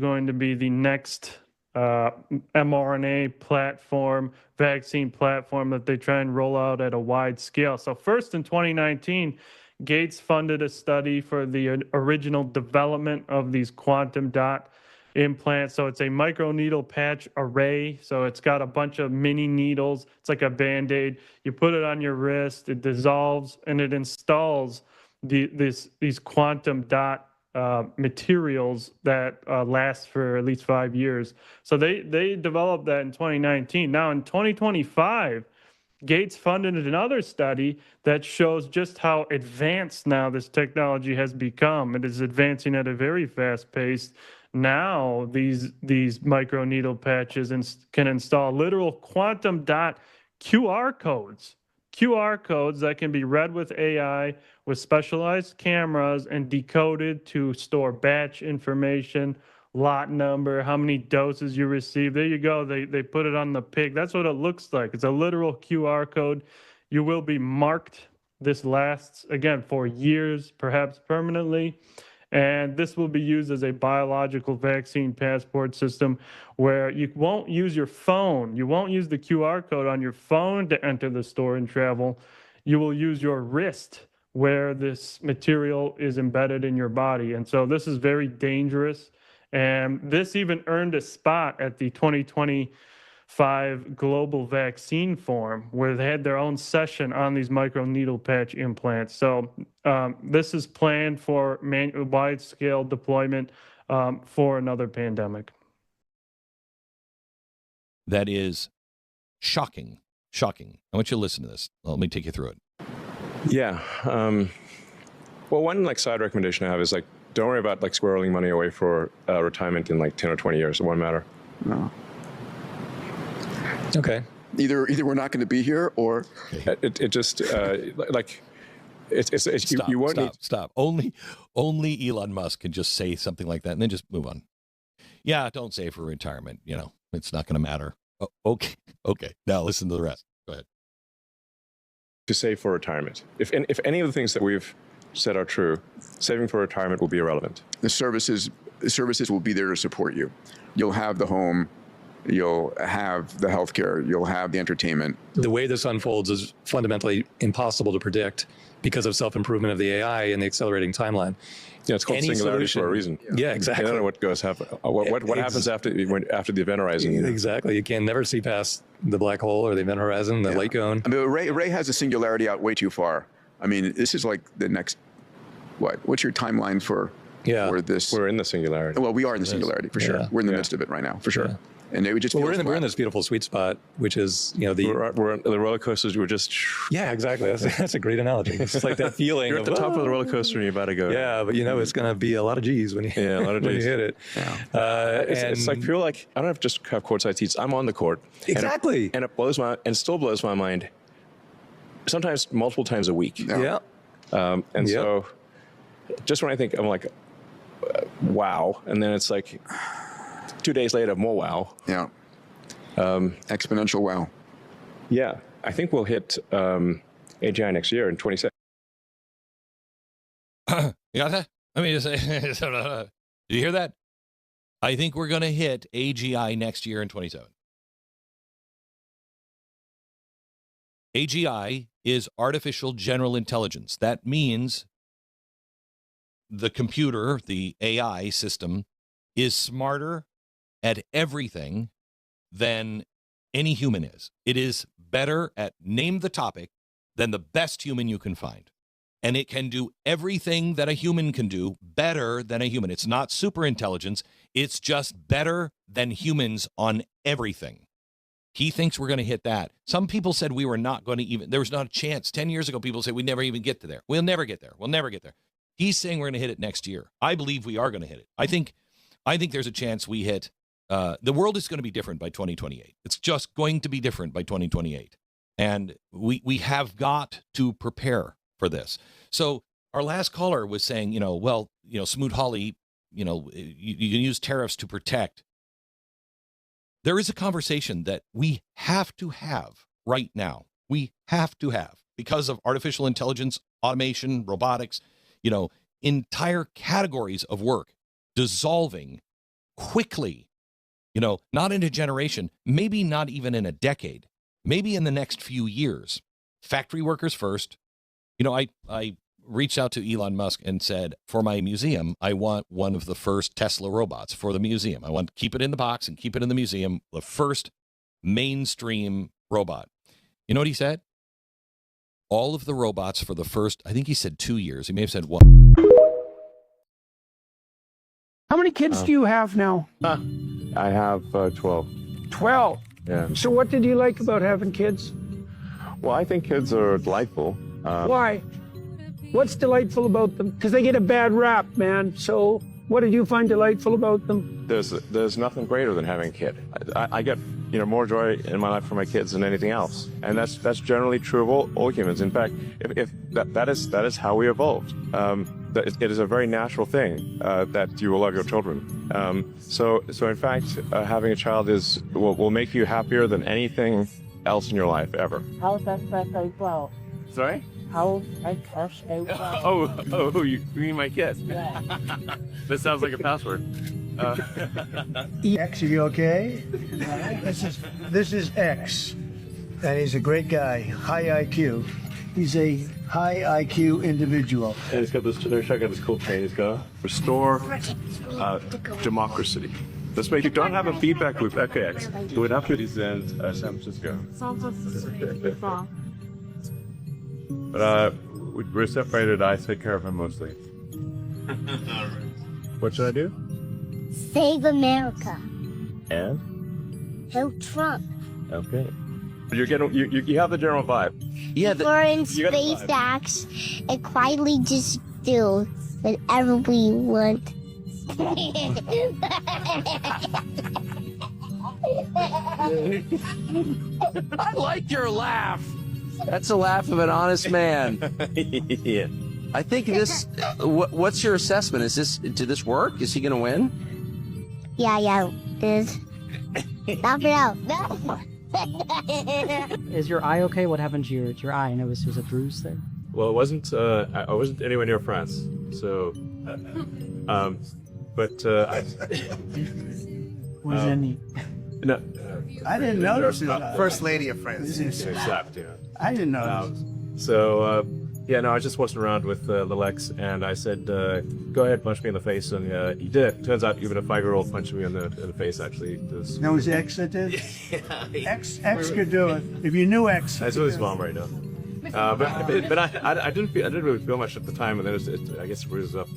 going to be the next mRNA platform, vaccine platform that they try and roll out at a wide scale. So first in 2019, Gates funded a study for the original development of these quantum dot implants. So it's a microneedle patch array. So it's got a bunch of mini needles. It's like a Band-Aid. You put it on your wrist, it dissolves, and it installs these quantum dot materials that last for at least 5 years. So they developed that in 2019. Now in 2025, Gates funded another study that shows just how advanced now this technology has become. It is advancing at a very fast pace. Now these microneedle patches can install literal quantum dot QR codes. QR codes that can be read with AI with specialized cameras and decoded to store batch information, lot number, how many doses you received. There you go. They put it on the pig. That's what it looks like. It's a literal QR code. You will be marked. This lasts, again, for years, perhaps permanently. And this will be used as a biological vaccine passport system where you won't use your phone. You won't use the QR code on your phone to enter the store and travel. You will use your wrist where this material is embedded in your body. And so this is very dangerous. And this even earned a spot at the 2025 Global Vaccine Forum, where they had their own session on these microneedle patch implants. So this is planned for wide-scale deployment for another pandemic. That is shocking. Shocking. I want you to listen to this. Let me take you through it. Yeah. Well, one side recommendation I have is don't worry about squirreling money away for retirement in 10 or 20 years. It won't matter. No. Okay. Either we're not going to be here, or it just it's Stop, you won't stop. Only Elon Musk can just say something like that and then just move on. Yeah, don't say for retirement. It's not going to matter. Oh, okay. Now listen to the rest. Go ahead. to save for retirement. If any of the things that we've said are true, saving for retirement will be irrelevant. The services will be there to support you. You'll have the home, you'll have the healthcare, you'll have the entertainment. The way this unfolds is fundamentally impossible to predict because of self-improvement of the AI and the accelerating timeline. It's called singularity for a reason. Yeah, exactly. You don't know what happens after the event horizon. Exactly. You can never see past the black hole or the event horizon, the light cone. I mean, Ray has the singularity out way too far. I mean, this is like the next, what's your timeline for this? We're in the singularity. Well, we are in the singularity for sure. We're in the midst of it right now, for sure. Yeah. And it would just we're in this beautiful sweet spot, which is we're the roller coasters. We're just exactly. That's a great analogy. It's like that feeling. You're at the top of the roller coaster and you're about to go. Yeah, but it's going to be a lot of G's when you a lot of when G's. you hit it. Yeah. It's like people I don't have to just have courtside seats. I'm on the court. Exactly. And it still blows my mind. Sometimes multiple times a week. Yeah. So just when I think I'm like, wow, and then it's like 2 days later, more wow. Yeah. Exponential wow. Yeah. I think we'll hit AGI next year in 27. You got that? I mean, did you hear that? I think we're going to hit AGI next year in 27. AGI is artificial general intelligence. That means the computer, the AI system, is smarter at everything than any human is. It is better at name the topic than the best human you can find. And it can do everything that a human can do better than a human. It's not super intelligence. It's just better than humans on everything. He thinks we're going to hit that. Some people said we were not going to even, there was not a chance. 10 years ago, people said we'd never even get to there. We'll never get there. We'll never get there. He's saying we're going to hit it next year. I believe we are going to hit it. I think there's a chance we hit. The world is going to be different by 2028. It's just going to be different by 2028. And we have got to prepare for this. So our last caller was saying, Smoot-Hawley, you can use tariffs to protect. There is a conversation that we have to have right now. We have to have because of artificial intelligence, automation, robotics, entire categories of work dissolving quickly, not in a generation, maybe not even in a decade, maybe in the next few years. Factory workers first. I reached out to Elon Musk and said, for my museum, I want one of the first Tesla robots for the museum. I want to keep it in the box and keep it in the museum, the first mainstream robot. You know what he said? All of the robots for the first, I think he said 2 years. He may have said 1. How many kids do you have now? I have 12. 12. Yeah. So what did you like about having kids? Well, I think kids are delightful. Why? What's delightful about them? Because they get a bad rap, man. So what did you find delightful about them? There's nothing greater than having a kid. I get more joy in my life for my kids than anything else, and that's generally true of all humans. In fact, if that is how we evolved. It is a very natural thing that you will love your children. So in fact, having a child will make you happier than anything else in your life ever. How's that as well? Sorry? How's that as well? Oh, you mean my kid? Yeah. That sounds like a password. X, are you okay? This is X, and he's a great guy, high IQ. He's a high IQ individual. And he's got this. Check out this cool chain he's got. Restore democracy. Let's make you don't have a feedback loop. Okay, X. Do it after he's in San Francisco. But we're separated. I take care of him mostly. What should I do? Save America. And? Help Trump. Okay. You're getting you have the general vibe. Yeah, We're in SpaceX and quietly just do whatever we want. I like your laugh. That's a laugh of an honest man. Yeah. I think this. What's your assessment? Did this work? Is he going to win? Yeah. This. Not for now. No. Is your eye okay? What happened to your eye? I know there was a bruise there. Well, it wasn't. I wasn't anywhere near France. So, but Was any? no. I didn't notice it. First lady of France. Exactly. I didn't notice. So, I just wasn't around with little X, and I said, "Go ahead, punch me in the face," and he did. Turns out, even a 5-year-old punched me in the face actually does. That was X that did? X could do it. If you knew X. That's with his mom right now. But I didn't really feel much at the time, and then I guess it bruised up.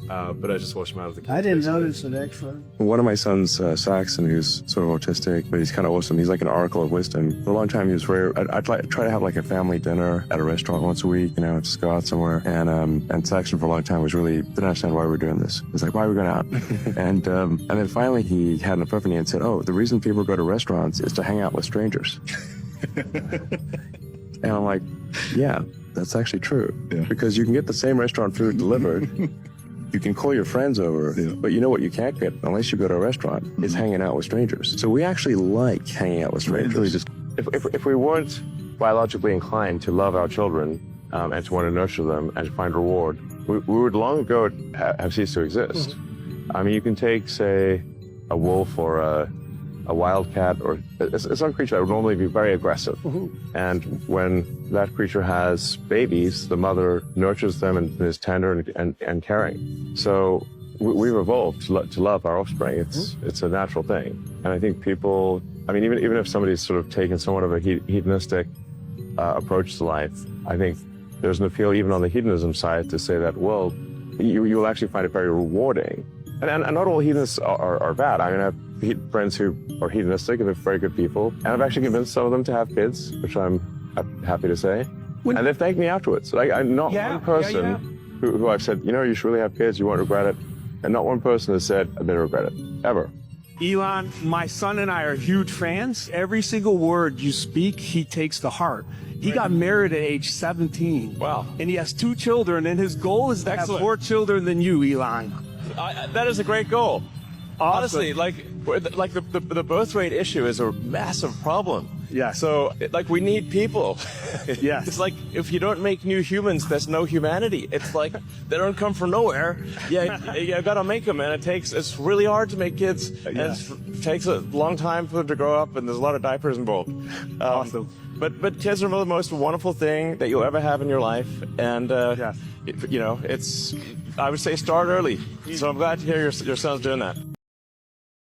But I just washed him out of the. I didn't notice it, X. One of my sons, Saxon, who's sort of autistic, but he's kind of awesome. He's like an oracle of wisdom. For a long time, he was very. I'd try to have like a family dinner at a restaurant once a week, just go out somewhere. And Saxon for a long time didn't understand why we were doing this. He was like, why are we going out? and then finally he had an epiphany and said, oh, the reason people go to restaurants is to hang out with strangers. And I'm like, yeah, that's actually true. Yeah. Because you can get the same restaurant food delivered. You can call your friends over, but you know what you can't get unless you go to a restaurant is hanging out with strangers. So we actually like hanging out with strangers. If we weren't biologically inclined to love our children and to want to nurture them and to find reward, we would long ago have ceased to exist. I mean, you can take, say, a wolf or a wildcat or some creature that would normally be very aggressive. And when that creature has babies, the mother nurtures them and is tender and caring. So we've evolved to love our offspring. It's a natural thing. And I think people, even if somebody's sort of taken somewhat of a hedonistic approach to life, I think there's an appeal even on the hedonism side to say that, well, you'll actually find it very rewarding. And not all hedonists are bad. I have friends who are hedonistic and they're very good people. And I've actually convinced some of them to have kids, which I'm happy to say. And they've thanked me afterwards. I'm not one person who I've said, you should really have kids, you won't regret it. And not one person has said, I didn't regret it, ever. Elon, my son and I are huge fans. Every single word you speak, he takes to heart. He got married at age 17. Wow. And he has 2 children, and his goal is to have more children than you, Elon. That is a great goal. Awesome. Honestly, the birth rate issue is a massive problem. Yeah. So, like, we need people. Yes. It's like, if you don't make new humans, there's no humanity. It's like, they don't come from nowhere. Yeah, you gotta make them, and it's really hard to make kids. And it takes a long time for them to grow up, and there's a lot of diapers involved. Awesome. But kids are the most wonderful thing that you'll ever have in your life. And, you know, I would say start early. So I'm glad to hear your son's doing that.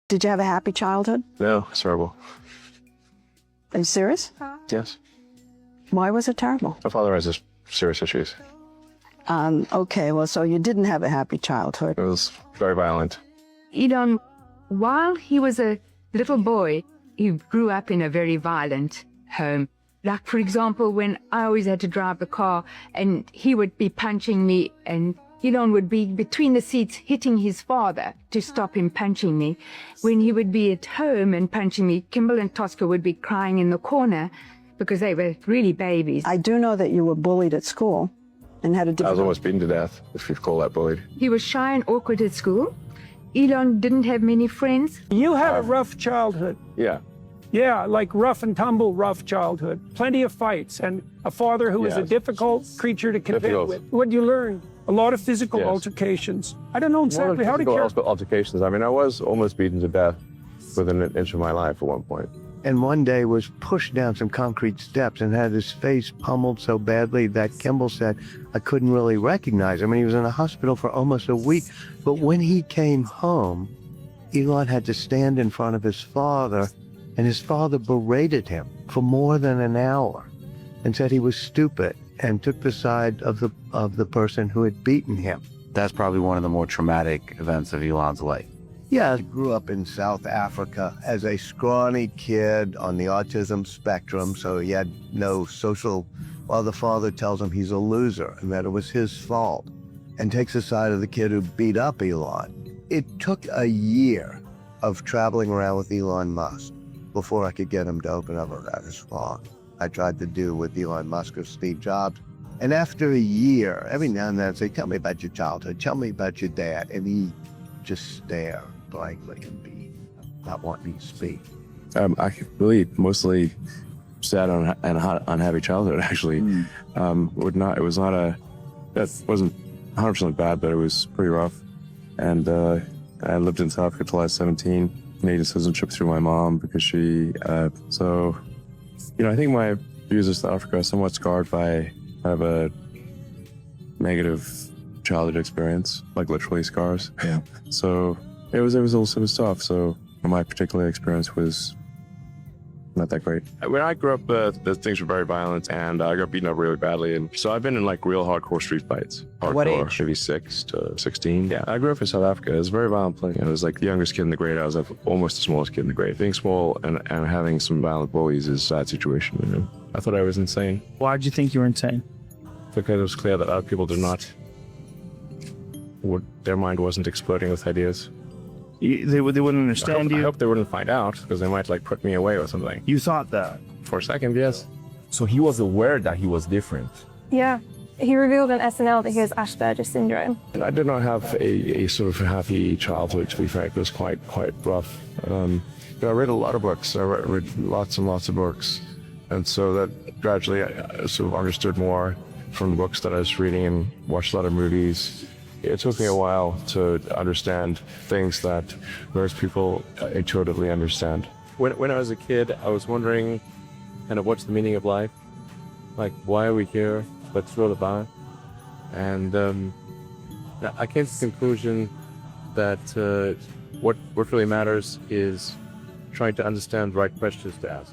Did you have a happy childhood? No, it's terrible. Are you serious? Yes. Why was it terrible? My father has serious issues. Okay, well, so you didn't have a happy childhood. It was very violent. Elon, while he was a little boy, he grew up in a very violent home. Like, for example, when I always had to drive the car and he would be punching me, and Elon would be between the seats hitting his father to stop him punching me. When he would be at home and punching me, Kimball and Tosca would be crying in the corner because they were really babies. I do know that you were bullied at school and had a difficult... I was almost beaten to death, if you'd call that bullied. He was shy and awkward at school. Elon didn't have many friends. You had a rough childhood. Yeah. Yeah, like rough and tumble, rough childhood. Plenty of fights, and a father who was a difficult creature to contend with. What'd you learn? A lot of physical altercations. I don't know exactly how to care. Altercations. I mean, I was almost beaten to death within an inch of my life at one point. And one day was pushed down some concrete steps and had his face pummeled so badly that Kimball said I couldn't really recognize him. And he was in the hospital for almost a week. But when he came home, Elon had to stand in front of his father, and his father berated him for more than an hour and said he was stupid and took the side of the person who had beaten him. That's probably one of the more traumatic events of Elon's life. Yeah, I grew up in South Africa as a scrawny kid on the autism spectrum, so he had no social, while the father tells him he's a loser and that it was his fault, and takes the side of the kid who beat up Elon. It took a year of traveling around with Elon Musk before I could get him to open up about his fault. I tried to do with Elon Musk or Steve Jobs. And after a year, every now and then I'd say, tell me about your childhood, tell me about your dad. And he just stare blankly and be not wanting to speak. I really mostly sad and unhappy childhood, actually. It wasn't 100% bad, but it was pretty rough. And I lived in South Africa till I was 17. Made citizenship through my mom because she, so, you know, I think my views of South Africa are somewhat scarred by kind of a negative childhood experience, like literally scars. Yeah. So it was tough. So my particular experience was not that great. When I grew up, the things were very violent, and I got beaten up really badly. And so I've been in like real hardcore street fights. Hardcore, what age? Maybe 6 to 16. Yeah, I grew up in South Africa. It was a very violent place. I was like the youngest kid in the grade. I was like almost the smallest kid in the grade. Being small and having some violent bullies is a sad situation. You know? I thought I was insane. Why did you think you were insane? Because it was clear that other people their mind wasn't exploding with ideas. They wouldn't understand I hope they wouldn't find out, because they might like put me away or something. You thought that? For a second, yes. So he was aware that he was different? Yeah. He revealed on SNL that he has Asperger's syndrome. I did not have a sort of happy childhood, to be frank. It was quite rough. I read a lot of books. I read lots and lots of books. And so that gradually I sort of understood more from the books that I was reading, and watched a lot of movies. It took me a while to understand things that most people intuitively understand. When I was a kid, I was wondering kind of what's the meaning of life? Like, why are we here? What's all about? And I came to the conclusion that what really matters is trying to understand the right questions to ask.